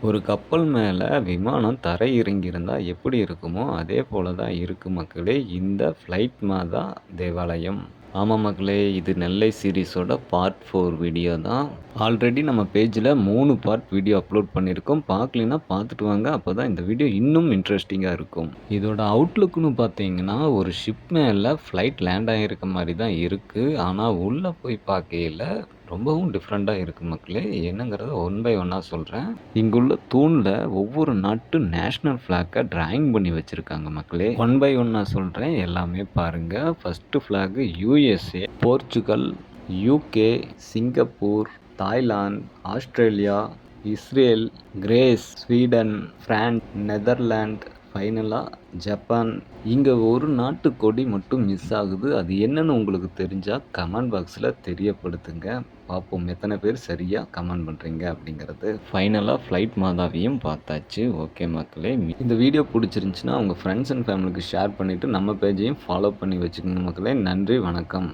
ஒரு கப்பல் மேல விமானம் தரை இறங்கியிருந்தா எப்படி இருக்குமோ, அதே போல தான் இருக்கு மக்களே இந்த ஃப்ளைட் மாதா தேவாலயம். ஆமா மக்களே, இது நெல்லை சீரிஸோட பார்ட் 4 வீடியோ தான். ஆல்ரெடி நம்ம பேஜ்ல 3 பார்ட் வீடியோ அப்லோட் பண்ணியிருக்கோம். பார்க்கலைன்னா பார்த்துட்டு வாங்க. அப்பதான் இந்த வீடியோ இன்னும் இன்ட்ரஸ்டிங்கா இருக்கும். இதோட அவுட்லுக்ன்னு பார்த்தீங்கன்னா, ஒரு ஷிப் மேல ஃப்ளைட் லேண்ட் ஆகியிருக்க மாரி தான் இருக்கு. ஆனா உள்ள போய் பார்க்கையில ரொம்பவும் டிஃப்ரெண்ட்டா இருக்கு மக்களே. என்னங்கிறத ஒன் பை ஒன்னா சொல்றேன். இங்குள்ள தூண்ல ஒவ்வொரு நாட்டு நேஷனல் ஃபிளாக்க டிராயிங் பண்ணி வச்சிருக்காங்க மக்களே. ஒன் பை ஒன்னா சொல்றேன். எல்லாமே பாருங்க. First flag USA, Portugal, UK, Singapore, Thailand, Australia, Israel, grace, Sweden, France, Netherlands, ஃபைனலா ஜப்பான். இங்க ஒரு நாட்டு கொடி மட்டும் மிஸ் ஆகுது. அது என்னன்னு உங்களுக்கு தெரிஞ்சா கமெண்ட் பாக்ஸ்ல தெரியப்படுத்துங்க. பார்ப்போம் எத்தனை பேர் சரியா கமெண்ட் பண்றீங்க அப்படிங்கிறது. ஃபைனலா ஃப்ளைட் மாதாவையும் பார்த்தாச்சு. ஓகே மக்களே, இந்த வீடியோ பிடிச்சிருந்துச்சுன்னா உங்க ஃப்ரெண்ட்ஸ் அண்ட் ஃபேமிலிக்கு ஷேர் பண்ணிட்டு நம்ம பேஜையும் ஃபாலோ பண்ணி வச்சுக்கோங்க மக்களே. நன்றி, வணக்கம்.